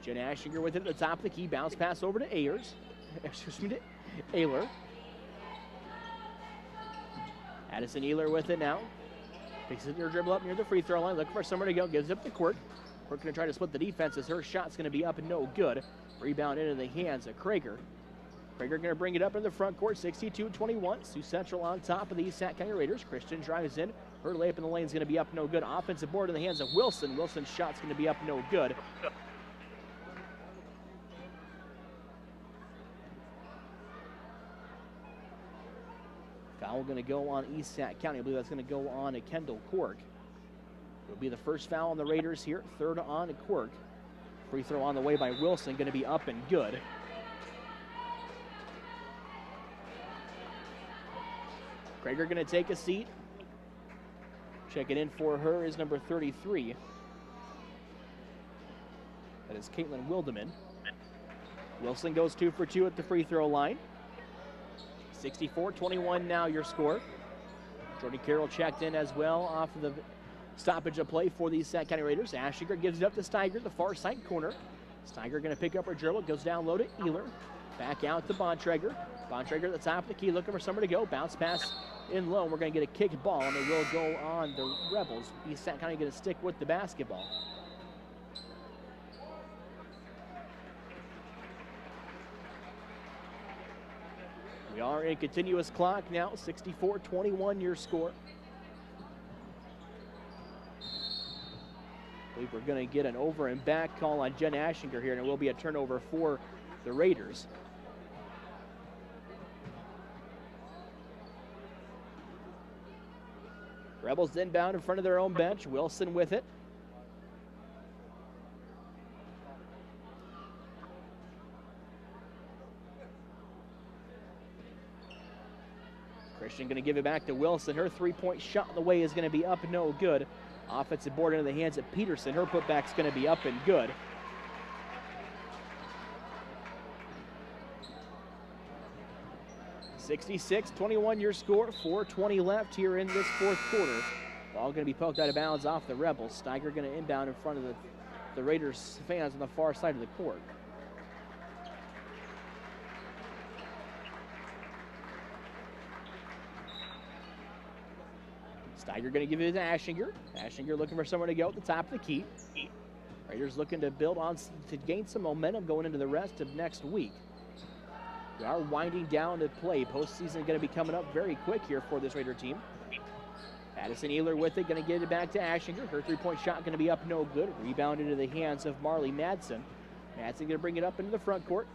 Jen Ashinger with it at the top of the key. Bounce pass over to Ayers. Excuse me, to Ehler. Addison Ehler with it now. Picks it her dribble up near the free throw line. Looking for somewhere to go. Gives it up to Quirk. Quirk going to try to split the defense as her shot's going to be up and no good. Rebound into the hands of Krager. Krager going to bring it up in the front court. 62-21. Sioux Central on top of the East Sac County Raiders. Christian drives in. Her layup in the lane is going to be up no good. Offensive board in the hands of Wilson. Wilson's shot's going to be up no good. Foul going to go on East Sac County. I believe that's going to go on to Kendall Quirk. It'll be the first foul on the Raiders here. Third on Quirk. Free throw on the way by Wilson. Going to be up and good. Krager going to take a seat. Checking in for her is number 33. That is Caitlin Wildeman. Wilson goes 2 for 2 at the free throw line. 64-21 now your score. Jordan Carroll checked in as well off of the stoppage of play for the Sac County Raiders. Ashinger gives it up to Steiger, the far side corner. Steiger going to pick up her dribble, goes down low to Ehler. Back out to Bontrager. Bontrager at the top of the key, looking for somewhere to go. Bounce pass in low, and we're going to get a kicked ball, and it will go on the Rebels. East Sac County going to stick with the basketball. We are in continuous clock now, 64-21 your score. I believe we're going to get an over and back call on Jen Ashinger here, and it will be a turnover for the Raiders. Rebels inbound in front of their own bench. Wilson with it. Christian going to give it back to Wilson. Her three-point shot on the way is going to be up and no good. Offensive board into the hands of Peterson. Her putback's going to be up and good. (66-21) your score. 4:20 left here in this fourth quarter. Ball going to be poked out of bounds off the Rebels. Steiger going to inbound in front of the Raiders fans on the far side of the court. Steiger going to give it to Ashinger. Ashinger looking for somewhere to go at the top of the key. Raiders looking to build on, to gain some momentum going into the rest of next week. We are winding down to play. Postseason going to be coming up very quick here for this Raider team. Addison Ehler with it, going to get it back to Ashinger. Her three-point shot going to be up no good. Rebound into the hands of Marley Madsen. Madsen going to bring it up into the front court.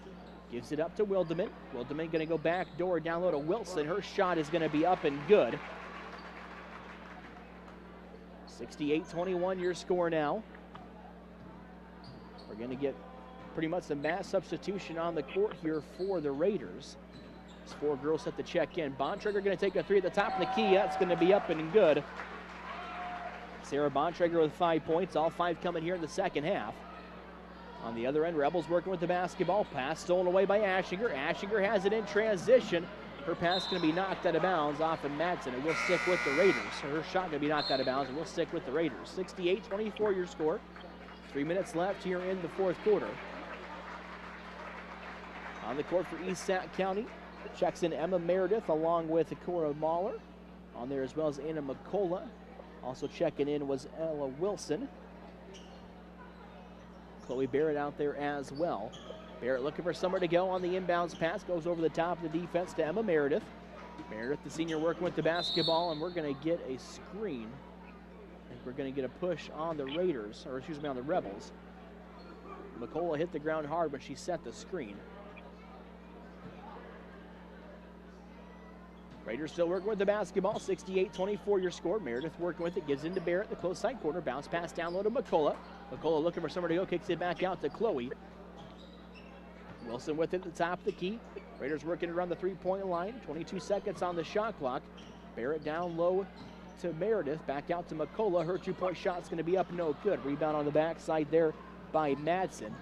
Gives it up to Wildeman. Wildeman going to go back door down low to Wilson. Her shot is going to be up and good. 68-21 your score now. We're going to get pretty much a mass substitution on the court here for the Raiders. As 4 girls set to check in. Bontrager going to take a 3 at the top of the key. That's going to be up and good. Sarah Bontrager with 5 points. All 5 coming here in the second half. On the other end, Rebels working with the basketball. Pass stolen away by Ashinger. Ashinger has it in transition. Her pass is going to be knocked out of bounds off of Madsen. It will stick with the Raiders. Her shot going to be knocked out of bounds and will stick with the Raiders. 68-24 your score. 3 minutes left here in the fourth quarter. On the court for East Sac County, checks in Emma Meredith along with Cora Mahler. On there as well as Anna McCullough. Also checking in was Ella Wilson. Chloe Barrett out there as well. Barrett looking for somewhere to go on the inbounds pass. Goes over the top of the defense to Emma Meredith. Meredith, the senior, working with the basketball, and we're going to get a screen. I think we're going to get a push on the Raiders, or excuse me, on the Rebels. McCullough hit the ground hard, but she set the screen. Raiders still working with the basketball. 68-24 your score. Meredith working with it. Gives into Barrett, the close side corner. Bounce pass down low to McCullough. McCullough looking for somewhere to go. Kicks it back out to Chloe. Wilson with it at the top of the key. Raiders working around the three-point line. 22 seconds on the shot clock. Barrett down low to Meredith. Back out to McCullough. Her two-point shot's going to be up no good. Rebound on the backside there by Madsen.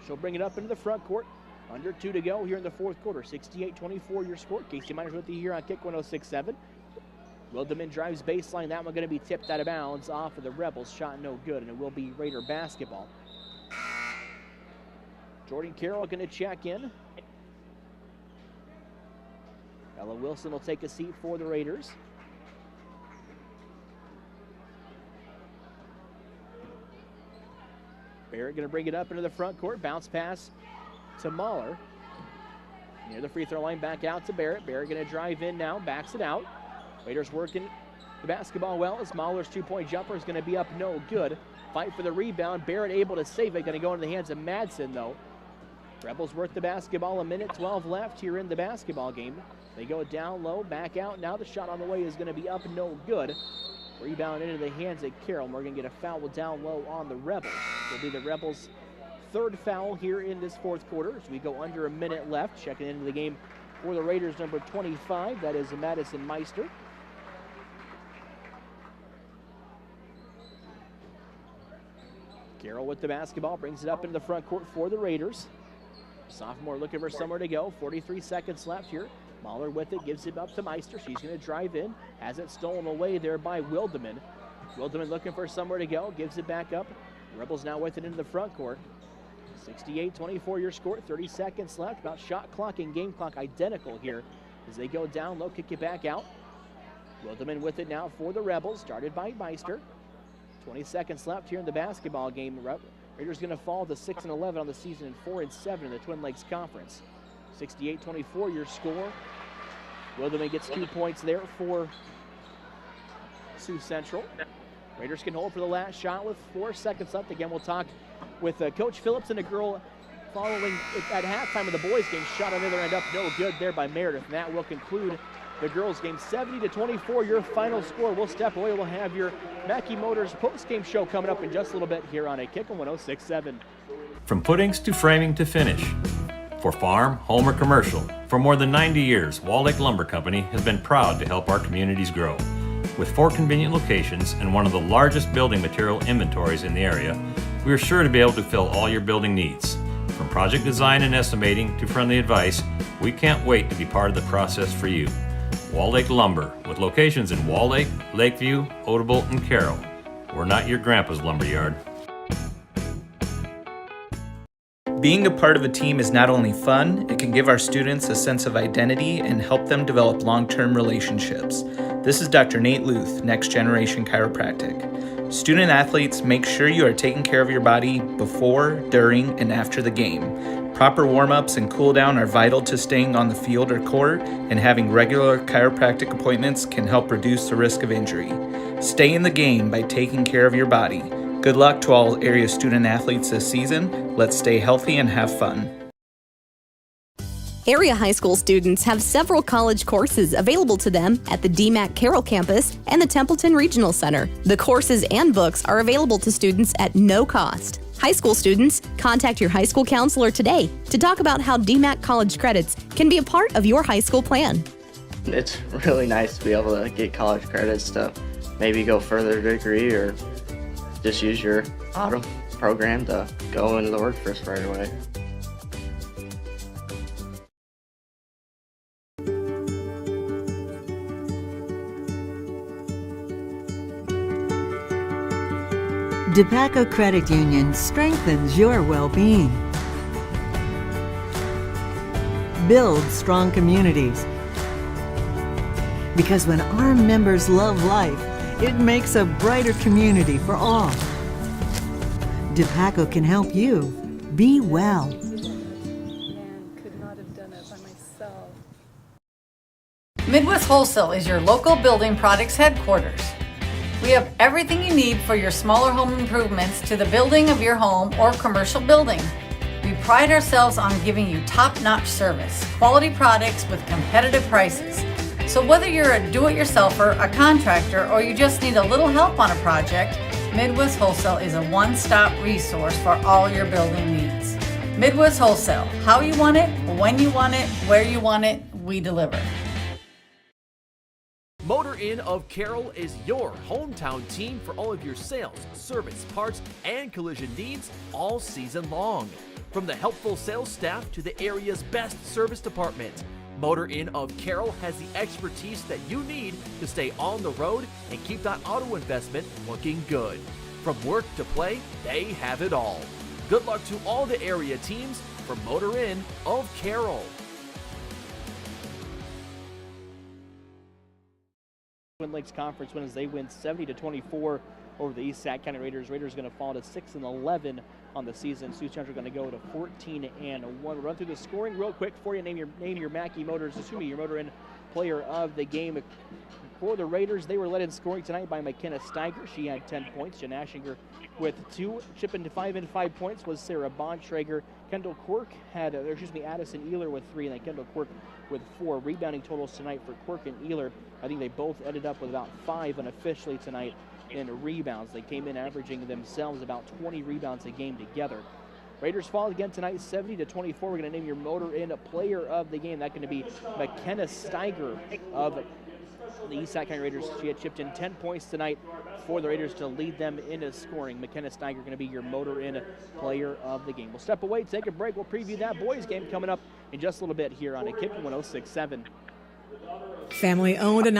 She'll bring it up into the front court. Under 2 to go here in the fourth quarter. 68-24 your score. Casey Miners with you here on Kick 106.7. Wildeman drives baseline. That one going to be tipped out of bounds off of the Rebels. Shot no good, and it will be Raider basketball. Jordan Carroll going to check in. Ella Wilson will take a seat for the Raiders. Barrett going to bring it up into the front court. Bounce pass to Mahler. Near the free throw line, back out to Barrett. Barrett going to drive in now, backs it out. Raiders working the basketball well as Mahler's two-point jumper is going to be up no good. Fight for the rebound. Barrett able to save it. Going to go into the hands of Madsen, though. Rebels worth the basketball. 1:12 left here in the basketball game. They go down low, back out. Now the shot on the way is going to be up no good. Rebound into the hands of Carroll. We're going to get a foul down low on the Rebels. It'll be the Rebels' third foul here in this fourth quarter as we go under a minute left. Checking into the game for the Raiders, number 25. That is Madison Meister. Carroll with the basketball, brings it up into the front court for the Raiders. Sophomore looking for somewhere to go. 43 seconds left here. Mahler with it, gives it up to Meister. She's going to drive in. Has it stolen away there by Wildeman. Wildeman looking for somewhere to go, gives it back up. Rebels now with it into the front court. 68-24 your score, 30 seconds left. About shot clock and game clock identical here as they go down low, kick it back out. Wildeman with it now for the Rebels, started by Meister. 20 seconds left here in the basketball game. Raiders going to fall to 6-11 on the season and 4-7 in the Twin Lakes Conference. 68-24 your score. Wildeman gets 2 points there for Sioux Central. Raiders can hold for the last shot with 4 seconds left. Again, we'll talk with Coach Phillips and a girl following at halftime of the boys' game. Shot on the other end up no good there by Meredith. And that will conclude the girls' game. 70-24 your final score. We'll step away. We'll have your Mackey Motors post-game show coming up in just a little bit here on a Kick on 106.7. From footings to framing to finish. For farm, home, or commercial, for more than 90 years, Wall Lake Lumber Company has been proud to help our communities grow. With 4 convenient locations and one of the largest building material inventories in the area, we are sure to be able to fill all your building needs. From project design and estimating to friendly advice, we can't wait to be part of the process for you. Wall Lake Lumber, with locations in Wall Lake, Lakeview, Odebolt, and Carroll. We're not your grandpa's lumberyard. Being a part of a team is not only fun, it can give our students a sense of identity and help them develop long-term relationships. This is Dr. Nate Luth, Next Generation Chiropractic. Student athletes, make sure you are taking care of your body before, during, and after the game. Proper warm-ups and cool-down are vital to staying on the field or court, and having regular chiropractic appointments can help reduce the risk of injury. Stay in the game by taking care of your body. Good luck to all area student athletes this season. Let's stay healthy and have fun. Area high school students have several college courses available to them at the DMACC Carroll campus and the Templeton Regional Center. The courses and books are available to students at no cost. High school students, contact your high school counselor today to talk about how DMACC college credits can be a part of your high school plan. It's really nice to be able to get college credits to maybe go further degree or just use your auto program to go into the workforce right away. DePaco Credit Union strengthens your well-being. Build strong communities. Because when our members love life, it makes a brighter community for all. DePaco can help you be well. Could not have done it by myself. Midwest Wholesale is your local building products headquarters. We have everything you need for your smaller home improvements to the building of your home or commercial building. We pride ourselves on giving you top-notch service, quality products with competitive prices. So whether you're a do-it-yourselfer, a contractor, or you just need a little help on a project, Midwest Wholesale is a one-stop resource for all your building needs. Midwest Wholesale, how you want it, when you want it, where you want it, we deliver. Motor Inn of Carroll is your hometown team for all of your sales, service, parts, and collision needs all season long. From the helpful sales staff to the area's best service department, Motor Inn of Carroll has the expertise that you need to stay on the road and keep that auto investment looking good. From work to play, they have it all. Good luck to all the area teams from Motor Inn of Carroll. Twin Lakes Conference wins. They win 70-24 over the East Sac County Raiders. Raiders going to fall to 6-11 on the season. Sioux are going to go to 14-1. We'll run through the scoring real quick for you. Name your Mackey Motors, your Motor Inn player of the game. For the Raiders, they were led in scoring tonight by McKenna Steiger. She had 10 points. Jen Aschinger with 2. Chipping to 5 points was Sarah Bontrager. Kendall Quirk had, Addison Ehler with 3, and then Kendall Quirk with 4. Rebounding totals tonight for Quirk and Ehler. I think they both ended up with about 5 unofficially tonight in rebounds. They came in averaging themselves about 20 rebounds a game together. Raiders fall again tonight, 70-24. We're going to name your Motor Inn player of the game. That's going to be McKenna Steiger of the East Sac County Raiders. She had chipped in 10 points tonight for the Raiders to lead them into scoring. McKenna Steiger going to be your Motor Inn player of the game. We'll step away, take a break. We'll preview that boys game coming up in just a little bit here on a Kick 106.7. Family owned and